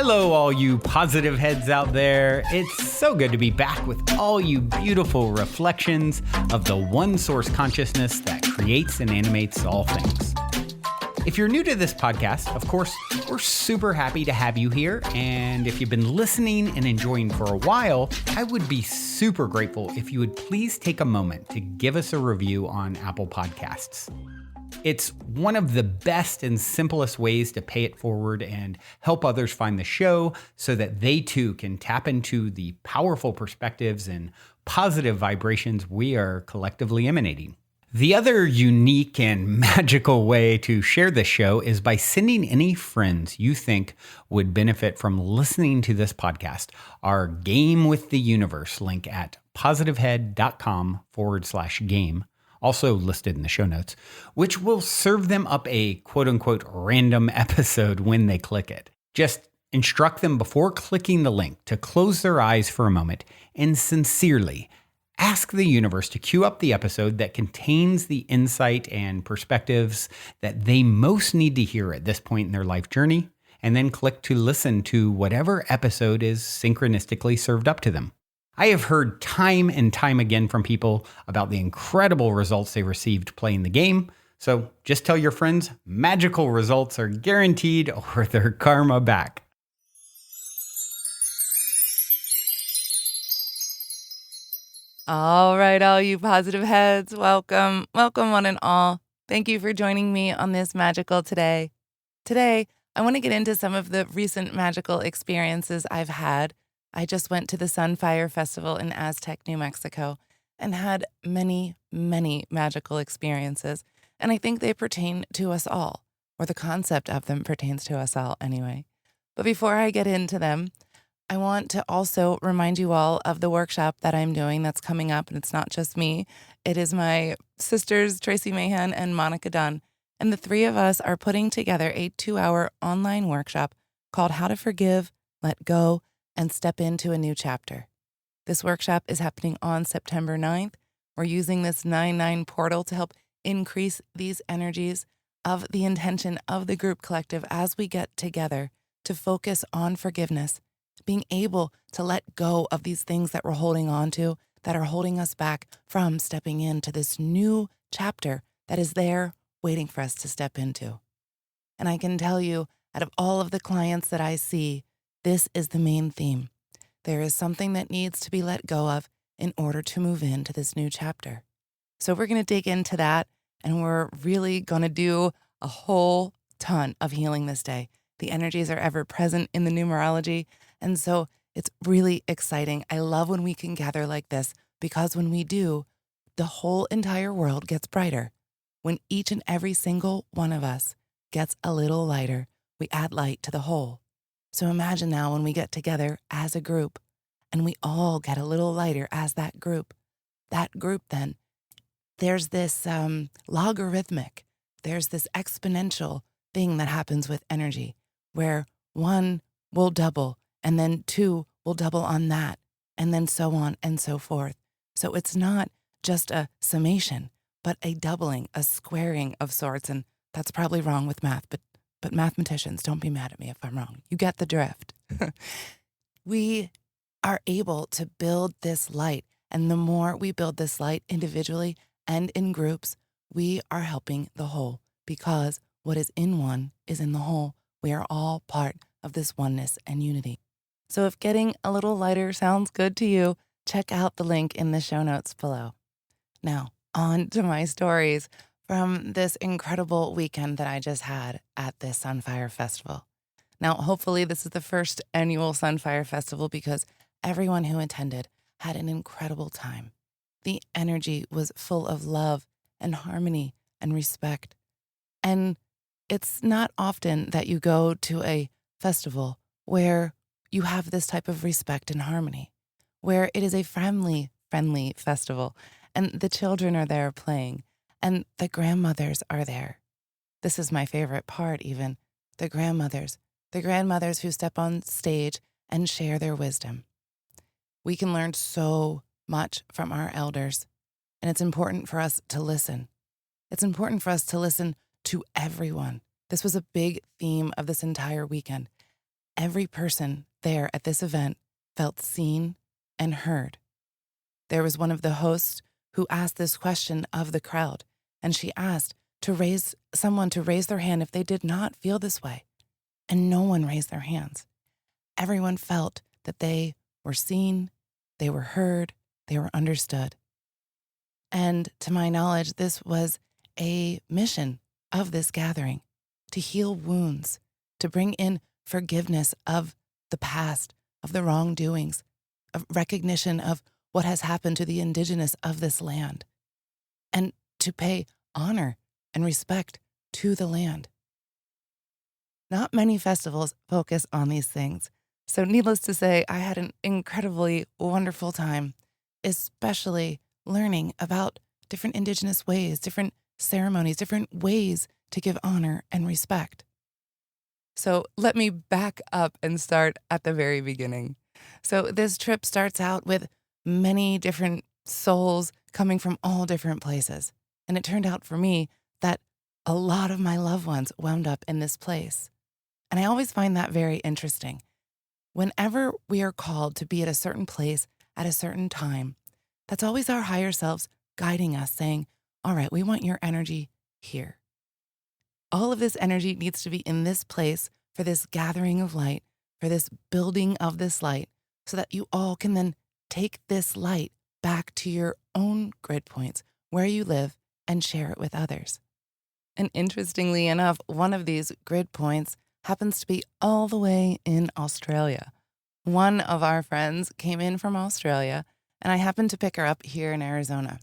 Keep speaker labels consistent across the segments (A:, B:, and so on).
A: Hello, all you positive heads out there. It's so good to be back with all you beautiful reflections of the one source consciousness that creates and animates all things. If you're new to this podcast, of course, we're super happy to have you here. And if you've been listening and enjoying for a while, I would be super grateful if you would please take a moment to give us a review on Apple Podcasts. It's one of the best and simplest ways to pay it forward and help others find the show so that they too can tap into the powerful perspectives and positive vibrations we are collectively emanating. The other unique and magical way to share this show is by sending any friends you think would benefit from listening to this podcast our Game with the Universe link at positivehead.com/game. Also listed in the show notes, which will serve them up a quote-unquote random episode when they click it. Just instruct them before clicking the link to close their eyes for a moment and sincerely ask the universe to cue up the episode that contains the insight and perspectives that they most need to hear at this point in their life journey, and then click to listen to whatever episode is synchronistically served up to them. I have heard time and time again from people about the incredible results they received playing the game. So just tell your friends magical results are guaranteed or their karma back.
B: All right, all you positive heads, welcome. Welcome one and all. Thank you for joining me on this magical today. Today, I want to get into some of the recent magical experiences I've had. I just went to the Sunfire Festival in Aztec, New Mexico, and had many, many magical experiences. And I think they pertain to us all, or the concept of them pertains to us all anyway. But before I get into them, I want to also remind you all of the workshop that I'm doing that's coming up. And it's not just me. It is my sisters, Tracy Mahan and Monica Dunn. And the three of us are putting together a 2-hour online workshop called How to Forgive, Let Go, and Step into a New Chapter. This workshop is happening on September 9th. We're using this 9/9 portal to help increase these energies of the intention of the group collective as we get together to focus on forgiveness, being able to let go of these things that we're holding on to that are holding us back from stepping into this new chapter that is there waiting for us to step into. And I can tell you, out of all of the clients that I see, this is the main theme. There is something that needs to be let go of in order to move into this new chapter. So we're going to dig into that, and we're really going to do a whole ton of healing this day. The energies are ever present in the numerology, and so it's really exciting. I love when we can gather like this, because when we do, the whole entire world gets brighter. When each and every single one of us gets a little lighter, we add light to the whole. So imagine now when we get together as a group and we all get a little lighter as that group then, there's this logarithmic, there's this exponential thing that happens with energy where 1 will double and then 2 will double on that and then so on and so forth. So it's not just a summation, but a doubling, a squaring of sorts. And that's probably wrong with math, but mathematicians, don't be mad at me if I'm wrong. You get the drift. We are able to build this light. And the more we build this light individually and in groups, we are helping the whole, because what is in one is in the whole. We are all part of this oneness and unity. So if getting a little lighter sounds good to you, check out the link in the show notes below. Now, on to my stories from this incredible weekend that I just had at this Sunfire Festival. Now, hopefully this is the first annual Sunfire Festival because everyone who attended had an incredible time. The energy was full of love and harmony and respect. And it's not often that you go to a festival where you have this type of respect and harmony, where it is a friendly festival and the children are there playing. And the grandmothers are there. This is my favorite part even. The grandmothers who step on stage and share their wisdom. We can learn so much from our elders, and it's important for us to listen. It's important for us to listen to everyone. This was a big theme of this entire weekend. Every person there at this event felt seen and heard. There was one of the hosts who asked this question of the crowd, and she asked someone to raise their hand if they did not feel this way. And no one raised their hands. Everyone felt that they were seen, they were heard, they were understood. And to my knowledge, this was a mission of this gathering, to heal wounds, to bring in forgiveness of the past, of the wrongdoings, of recognition of what has happened to the indigenous of this land, and to pay honor and respect to the land. Not many festivals focus on these things. So needless to say, I had an incredibly wonderful time, especially learning about different indigenous ways, different ceremonies, different ways to give honor and respect. So let me back up and start at the very beginning. So this trip starts out with many different souls coming from all different places. And it turned out for me that a lot of my loved ones wound up in this place. And I always find that very interesting. Whenever we are called to be at a certain place at a certain time, that's always our higher selves guiding us, saying, all right, we want your energy here. All of this energy needs to be in this place for this gathering of light, for this building of this light, so that you all can then take this light back to your own grid points where you live and share it with others. And interestingly enough, one of these grid points happens to be all the way in Australia. One of our friends came in from Australia, and I happened to pick her up here in Arizona.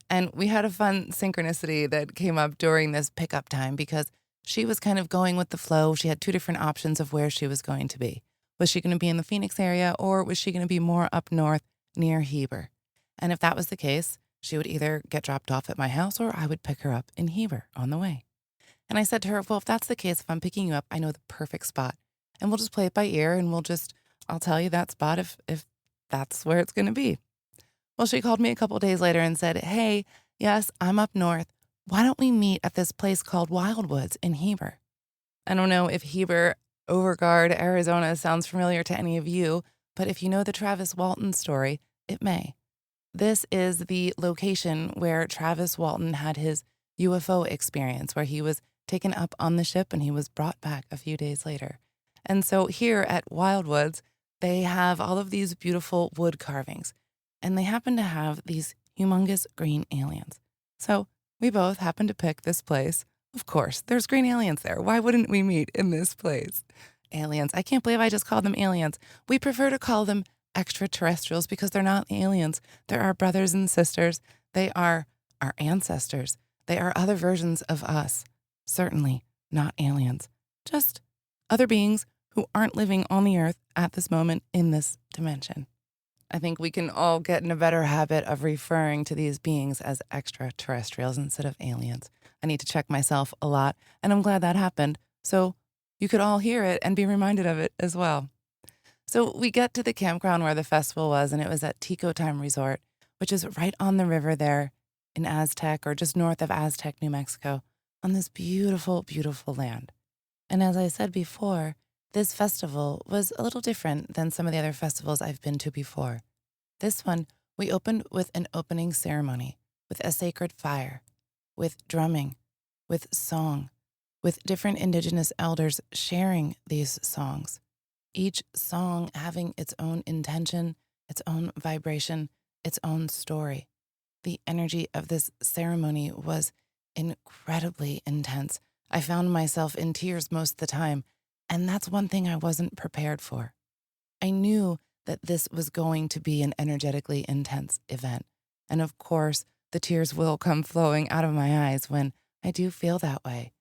B: And we had a fun synchronicity that came up during this pickup time because she was kind of going with the flow. She had two different options of where she was going to be. Was she going to be in the Phoenix area, or was she going to be more up north near Heber? And if that was the case, she would either get dropped off at my house or I would pick her up in Heber on the way. And I said to her, well, if that's the case, if I'm picking you up, I know the perfect spot. And we'll just play it by ear, and I'll tell you that spot if that's where it's going to be. Well, she called me a couple days later and said, hey, yes, I'm up north. Why don't we meet at this place called Wildwoods in Heber? I don't know if Heber, Overguard, Arizona sounds familiar to any of you, but if you know the Travis Walton story, it may. This is the location where Travis Walton had his UFO experience, where he was taken up on the ship and he was brought back a few days later. And so here at Wildwoods, they have all of these beautiful wood carvings, and they happen to have these humongous green aliens. So we both happened to pick this place. Of course, there's green aliens there. Why wouldn't we meet in this place? Aliens. I can't believe I just called them aliens. We prefer to call them extraterrestrials because they're not aliens. They're our brothers and sisters. They are our ancestors. They are other versions of us. Certainly not aliens. Just other beings who aren't living on the earth at this moment in this dimension. I think we can all get in a better habit of referring to these beings as extraterrestrials instead of aliens. I need to check myself a lot, and I'm glad that happened, so you could all hear it and be reminded of it as well. So we get to the campground where the festival was, and it was at Tico Time Resort, which is right on the river there in Aztec, or just north of Aztec, New Mexico, on this beautiful, beautiful land. And as I said before, this festival was a little different than some of the other festivals I've been to before. This one, we opened with an opening ceremony, with a sacred fire, with drumming, with song, with different indigenous elders sharing these songs, each song having its own intention, its own vibration, its own story. The energy of this ceremony was incredibly intense. I found myself in tears most of the time, and that's one thing I wasn't prepared for. I knew that this was going to be an energetically intense event, and of course, the tears will come flowing out of my eyes when I do feel that way.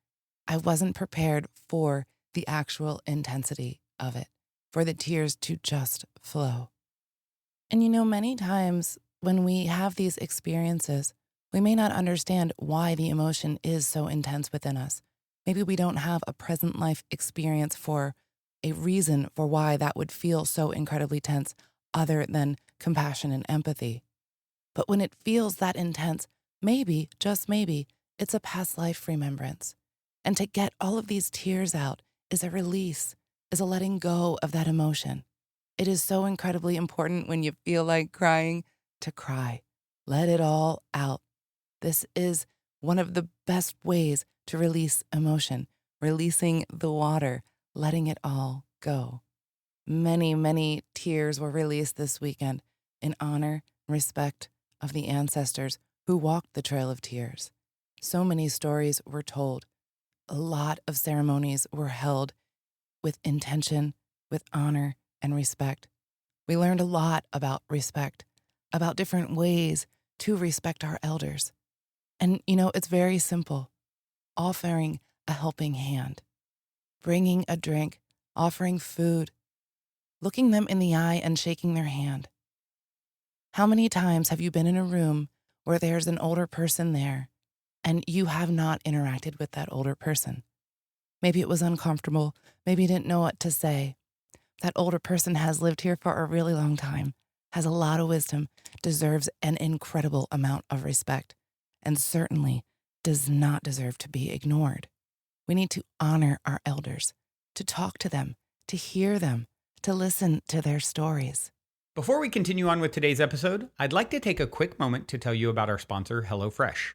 B: I wasn't prepared for the actual intensity of it, for the tears to just flow. And many times when we have these experiences, we may not understand why the emotion is so intense within us. Maybe we don't have a present life experience for a reason for why that would feel so incredibly tense other than compassion and empathy. But when it feels that intense, maybe, just maybe, it's a past life remembrance. And to get all of these tears out is a release, is a letting go of that emotion. It is so incredibly important when you feel like crying to cry. Let it all out. This is one of the best ways to release emotion, releasing the water, letting it all go. Many, many tears were released this weekend in honor and respect of the ancestors who walked the Trail of Tears. So many stories were told. A lot of ceremonies were held with intention, with honor and respect. We learned a lot about respect, about different ways to respect our elders. And, it's very simple. Offering a helping hand, bringing a drink, offering food, looking them in the eye and shaking their hand. How many times have you been in a room where there's an older person there and you have not interacted with that older person? Maybe it was uncomfortable. Maybe you didn't know what to say. That older person has lived here for a really long time, has a lot of wisdom, deserves an incredible amount of respect, and certainly does not deserve to be ignored. We need to honor our elders, to talk to them, to hear them, to listen to their stories.
A: Before we continue on with today's episode, I'd like to take a quick moment to tell you about our sponsor, HelloFresh.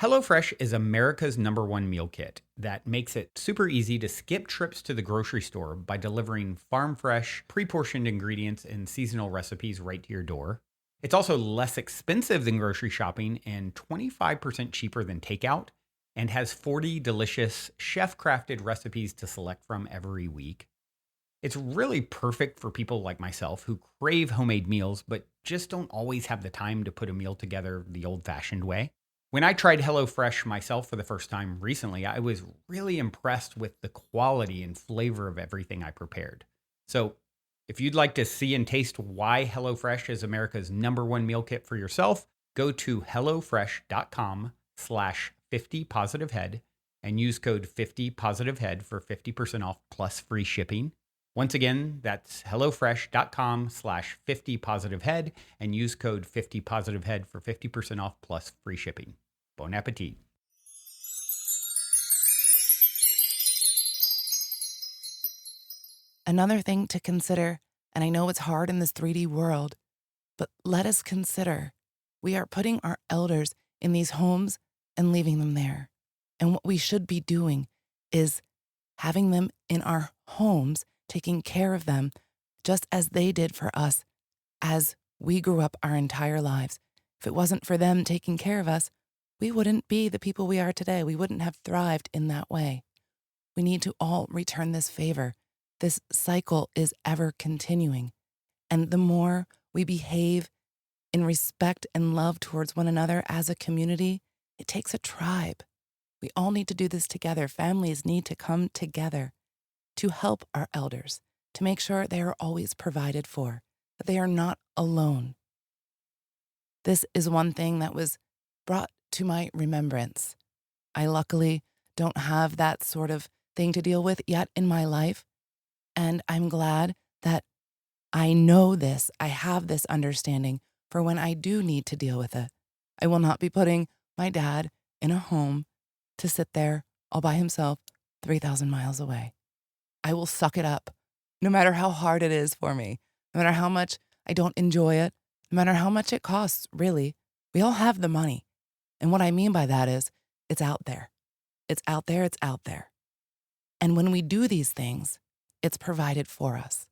A: HelloFresh is America's #1 meal kit that makes it super easy to skip trips to the grocery store by delivering farm-fresh, pre-portioned ingredients and seasonal recipes right to your door. It's also less expensive than grocery shopping and 25% cheaper than takeout, and has 40 delicious chef-crafted recipes to select from every week. It's really perfect for people like myself who crave homemade meals but just don't always have the time to put a meal together the old-fashioned way. When I tried HelloFresh myself for the first time recently, I was really impressed with the quality and flavor of everything I prepared. So if you'd like to see and taste why HelloFresh is America's #1 meal kit for yourself, go to hellofresh.com/50positivehead and use code 50positivehead for 50% off plus free shipping. Once again, that's hellofresh.com/50positivehead and use code 50positivehead for 50% off plus free shipping. Bon appetit.
B: Another thing to consider, and I know it's hard in this 3D world, but let us consider we are putting our elders in these homes and leaving them there. And what we should be doing is having them in our homes, taking care of them just as they did for us as we grew up our entire lives. If it wasn't for them taking care of us, we wouldn't be the people we are today. We wouldn't have thrived in that way. We need to all return this favor. This cycle is ever continuing. And the more we behave in respect and love towards one another as a community, it takes a tribe. We all need to do this together. Families need to come together to help our elders, to make sure they are always provided for, that they are not alone. This is one thing that was brought to my remembrance. I luckily don't have that sort of thing to deal with yet in my life, and I'm glad that I know this, I have this understanding for when I do need to deal with it. I will not be putting my dad in a home to sit there all by himself 3,000 miles away. I will suck it up, no matter how hard it is for me, no matter how much I don't enjoy it, no matter how much it costs, really. We all have the money. And what I mean by that is it's out there. It's out there, it's out there. And when we do these things, it's provided for us.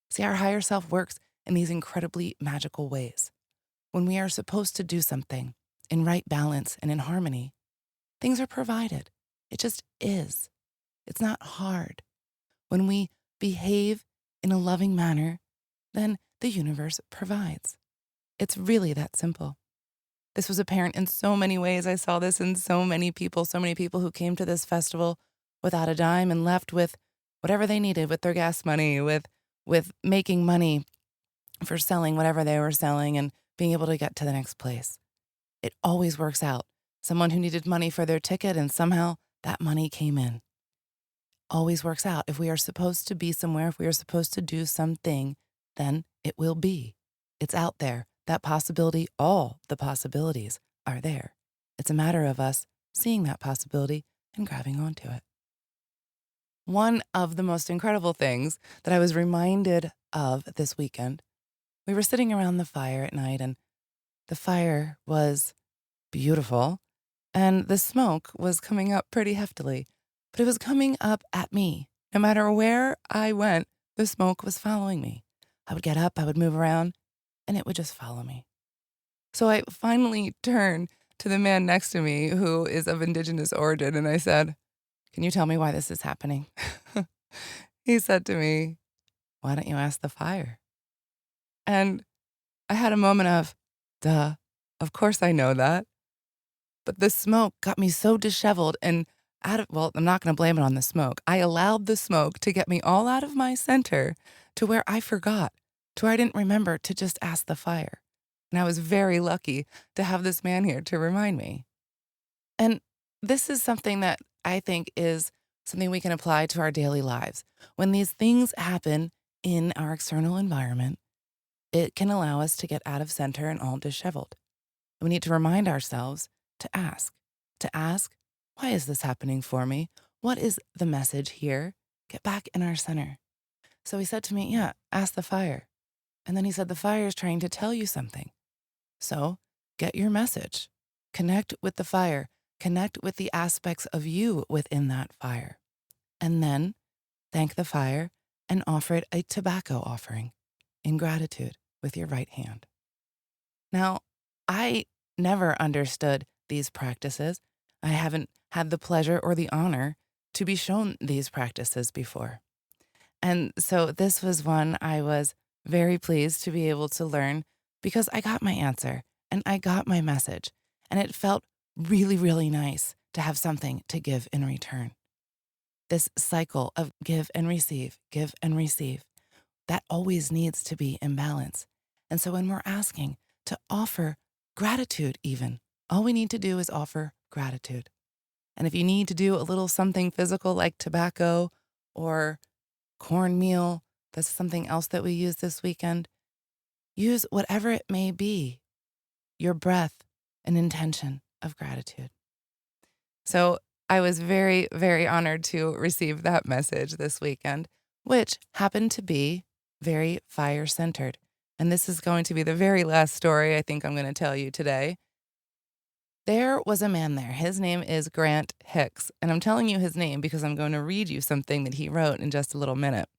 B: See, our higher self works in these incredibly magical ways. When we are supposed to do something in right balance and in harmony, things are provided. It just is. It's not hard. When we behave in a loving manner, then the universe provides. It's really that simple. This was apparent in so many ways. I saw this in so many people who came to this festival without a dime and left with whatever they needed, with their gas money, with making money for selling whatever they were selling and being able to get to the next place. It always works out. Someone who needed money for their ticket and somehow that money came in. Always works out. If we are supposed to be somewhere, if we are supposed to do something, then it will be. It's out there. That possibility, all the possibilities are there. It's a matter of us seeing that possibility and grabbing onto it. one of the most incredible things that I was reminded of this weekend, we were sitting around the fire at night, and the fire was beautiful, and the smoke was coming up pretty heftily, but it was coming up at me. No matter where I went, the smoke was following me. I would get up, I would move around, and it would just follow me. So I finally turned to the man next to me who is of indigenous origin, and I said, "Can you tell me why this is happening?" He said to me, "Why don't you ask the fire?" And I had a moment of, duh, of course I know that. But the smoke got me so disheveled and well, I'm not going to blame it on the smoke. I allowed the smoke to get me all out of my center to where I forgot, to where I didn't remember to just ask the fire. And I was very lucky to have this man here to remind me. And this is something that I think is something we can apply to our daily lives. When these things happen in our external environment, it can allow us to get out of center and all disheveled. We need to remind ourselves to ask, why is this happening for me? What is the message here? Get back in our center. So he said to me, yeah, ask the fire. And then he said, the fire is trying to tell you something. So get your message. Connect with the fire. Connect with the aspects of you within that fire. And then thank the fire and offer it a tobacco offering in gratitude with your right hand. Now, I never understood these practices. I haven't had the pleasure or the honor to be shown these practices before. And so this was one I was very pleased to be able to learn because I got my answer and I got my message. And it felt really, really nice to have something to give in return. This cycle of give and receive, that always needs to be in balance. And so when we're asking to offer gratitude even, all we need to do is offer gratitude. And if you need to do a little something physical like tobacco or cornmeal, that's something else that we use this weekend, use whatever it may be, your breath and intention of gratitude. So I was very, very honored to receive that message this weekend, which happened to be very fire-centered. And this is going to be the very last story I think I'm going to tell you today. There was a man there. His name is Grant Hicks. And I'm telling you his name because I'm going to read you something that he wrote in just a little minute.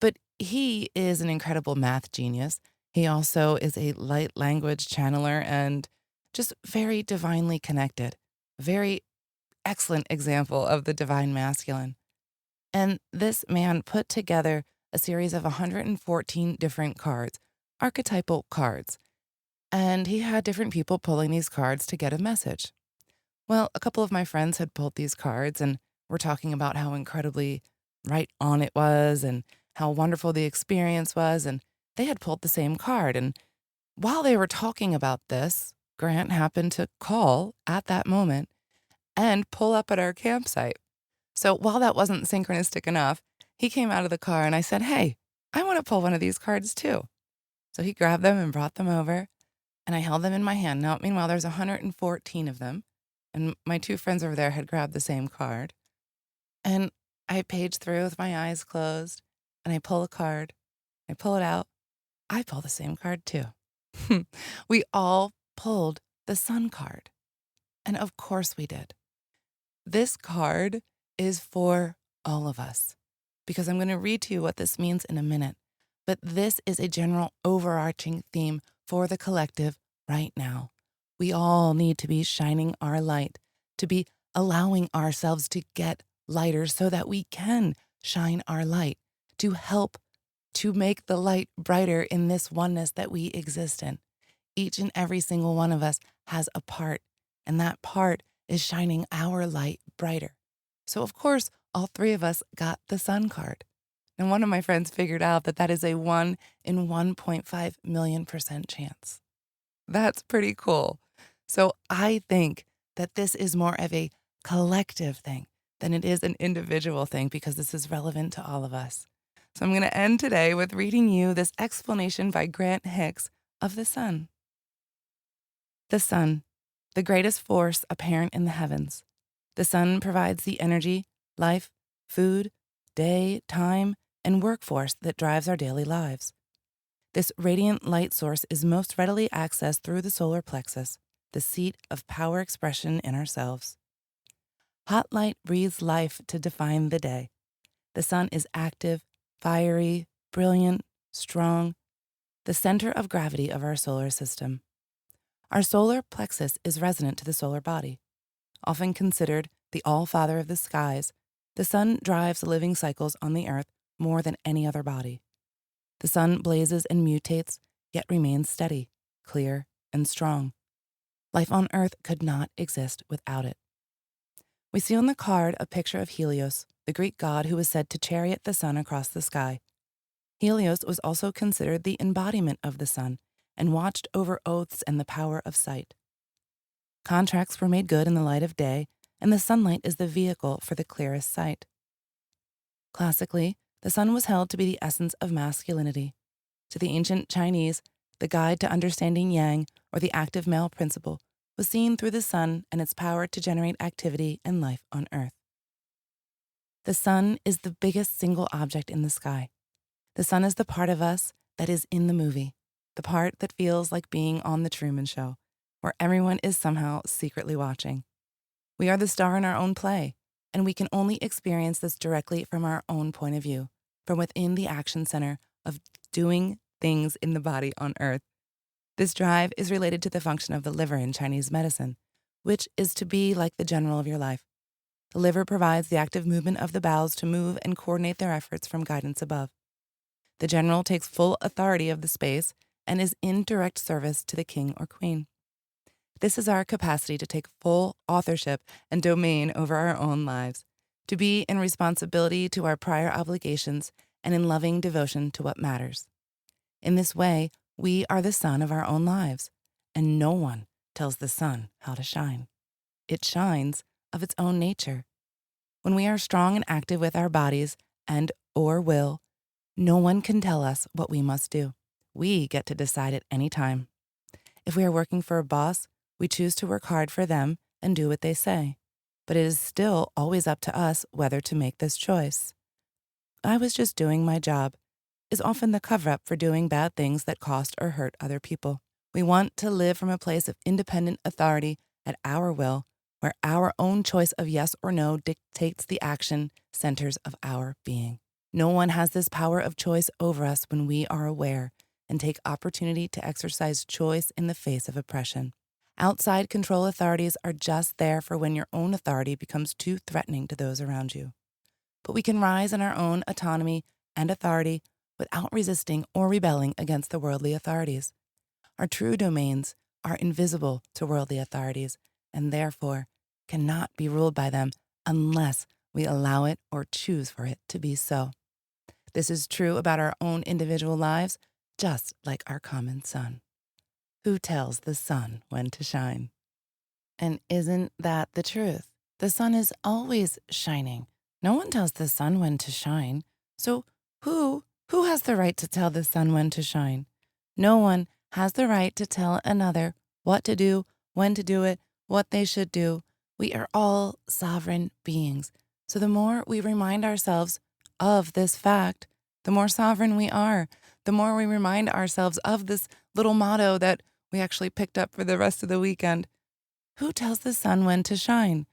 B: But he is an incredible math genius. He also is a light language channeler and just very divinely connected. Very excellent example of the divine masculine. And this man put together a series of 114 different cards, archetypal cards. And he had different people pulling these cards to get a message. Well, a couple of my friends had pulled these cards and were talking about how incredibly right on it was and how wonderful the experience was. And they had pulled the same card. And while they were talking about this, Grant happened to call at that moment and pull up at our campsite. So while that wasn't synchronistic enough, he came out of the car and I said, hey, I want to pull one of these cards too. So he grabbed them and brought them over and I held them in my hand. Now, meanwhile, there's 114 of them and my two friends over there had grabbed the same card. And I paged through with my eyes closed and I pull a card. I pull it out. I pull the same card too. We all pulled the sun card. And of course we did. This card is for all of us because I'm going to read to you what this means in a minute. But this is a general overarching theme for the collective right now. We all need to be shining our light, to be allowing ourselves to get lighter so that we can shine our light, to help to make the light brighter in this oneness that we exist in. Each and every single one of us has a part, and that part is shining our light brighter. So, of course, all three of us got the sun card. And one of my friends figured out that that is a 1 in 1.5 million% chance. That's pretty cool. So I think that this is more of a collective thing than it is an individual thing because this is relevant to all of us. So I'm going to end today with reading you this explanation by Grant Hicks of the sun. The sun, the greatest force apparent in the heavens. The sun provides the energy, life, food, day, time, and workforce that drives our daily lives. This radiant light source is most readily accessed through the solar plexus, the seat of power expression in ourselves. Hot light breathes life to define the day. The sun is active, fiery, brilliant, strong, the center of gravity of our solar system. Our solar plexus is resonant to the solar body. Often considered the all-father of the skies, the sun drives the living cycles on the earth more than any other body. The sun blazes and mutates, yet remains steady, clear, and strong. Life on earth could not exist without it. We see on the card a picture of Helios, the Greek god who was said to chariot the sun across the sky. Helios was also considered the embodiment of the sun and watched over oaths and the power of sight. Contracts were made good in the light of day, and the sunlight is the vehicle for the clearest sight. Classically, the sun was held to be the essence of masculinity. To the ancient Chinese, the guide to understanding yang, or the active male principle, was seen through the sun and its power to generate activity and life on earth. The sun is the biggest single object in the sky. The sun is the part of us that is in the movie, the part that feels like being on the Truman Show, where everyone is somehow secretly watching. We are the star in our own play, and we can only experience this directly from our own point of view, from within the action center of doing things in the body on earth. This drive is related to the function of the liver in Chinese medicine, which is to be like the general of your life. The liver provides the active movement of the bowels to move and coordinate their efforts from guidance above. The general takes full authority of the space and is in direct service to the king or queen. This is our capacity to take full authorship and domain over our own lives, to be in responsibility to our prior obligations and in loving devotion to what matters. In this way, we are the sun of our own lives, and no one tells the sun how to shine. It shines of its own nature. When we are strong and active with our bodies and or will, no one can tell us what we must do. We get to decide at any time. If we are working for a boss, we choose to work hard for them and do what they say. But it is still always up to us whether to make this choice. I was just doing my job is often the cover-up for doing bad things that cost or hurt other people. We want to live from a place of independent authority at our will, where our own choice of yes or no dictates the action centers of our being. No one has this power of choice over us when we are aware and take opportunity to exercise choice in the face of oppression. Outside control authorities are just there for when your own authority becomes too threatening to those around you. But we can rise in our own autonomy and authority without resisting or rebelling against the worldly authorities. Our true domains are invisible to worldly authorities and therefore cannot be ruled by them unless we allow it or choose for it to be so. This is true about our own individual lives, just like our common sun. Who tells the sun when to shine? And isn't that the truth? The sun is always shining. No one tells the sun when to shine. So who has the right to tell the sun when to shine? No one has the right to tell another what to do, when to do it, what they should do. We are all sovereign beings. So the more we remind ourselves of this fact, the more sovereign we are. The more we remind ourselves of this little motto that we actually picked up for the rest of the weekend. Who tells the sun when to shine?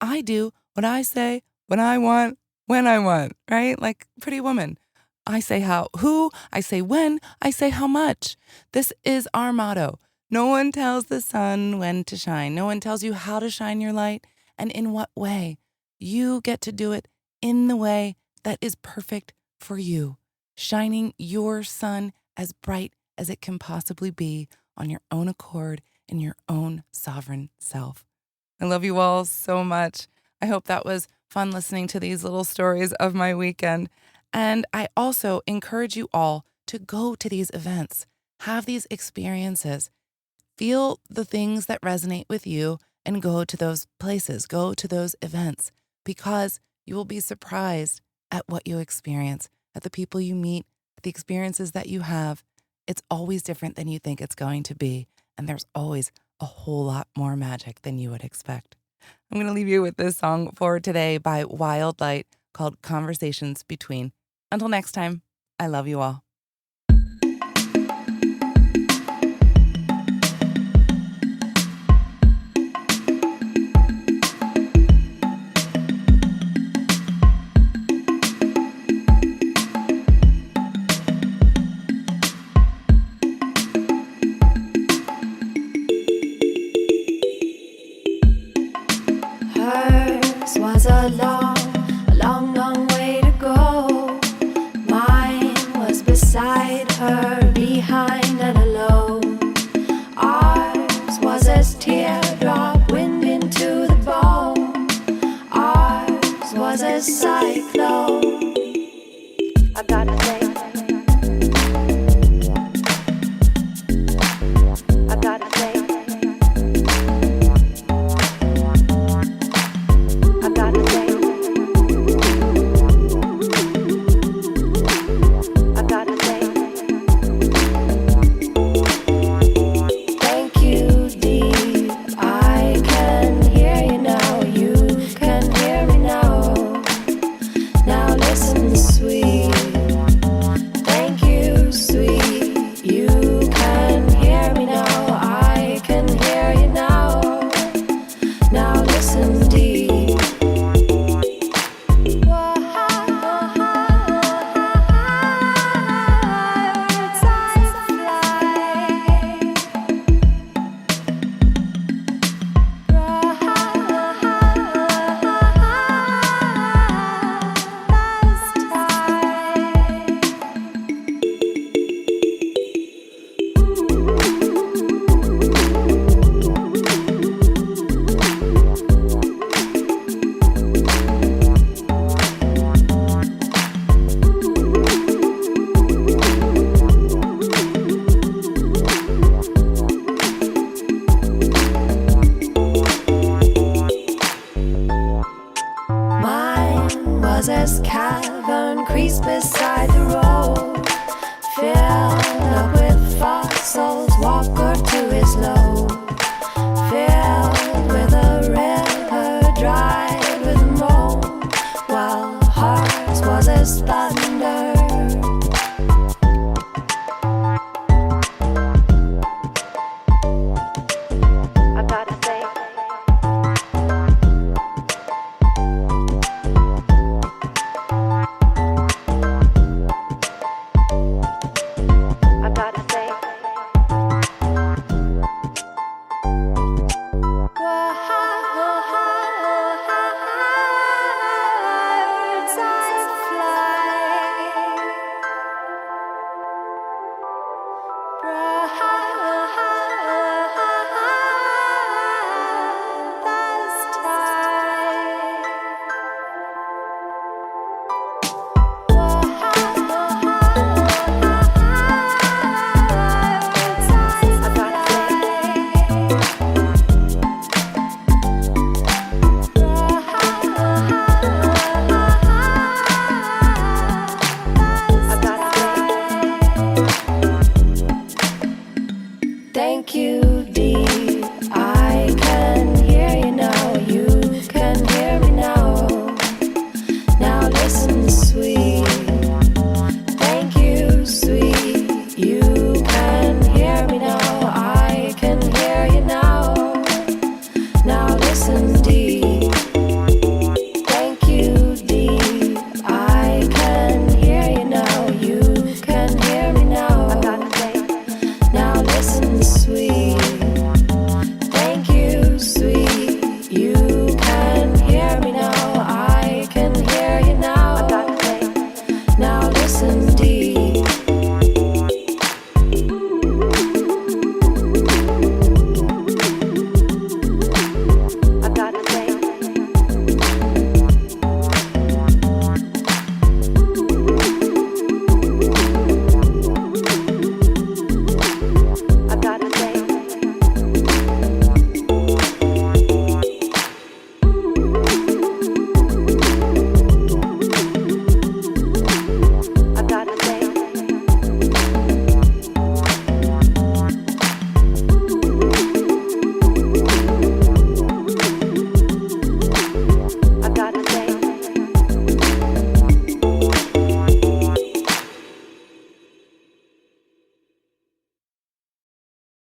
B: I do what I say, what I want, when I want, right? Like Pretty Woman. I say who, I say when, I say how much. This is our motto. No one tells the sun when to shine. No one tells you how to shine your light and in what way. You get to do it in the way that is perfect for you, shining your sun as bright as it can possibly be on your own accord in your own sovereign self. I love you all so much. I hope that was fun listening to these little stories of my weekend. And I also encourage you all to go to these events, have these experiences, feel the things that resonate with you and go to those places, go to those events, because you will be surprised at what you experience, at the people you meet, at the experiences that you have. It's always different than you think it's going to be. And there's always a whole lot more magic than you would expect. I'm going to leave you with this song for today by Wildlight called Conversations Between. Until next time, I love you all.
C: Hers was a long way to go. Mine was beside her, behind and alone. Ours was as teardrop wind into the bone. Ours was as cyclone. I gotta say, I gotta say, I gotta say, I gotta say, thank you, deep. I can hear you now. You can hear me now. Now listen, sweet. Thank you, sweet. You can hear me now. I can hear you now. Now listen, deep. Mine was as cavern creased beside the road.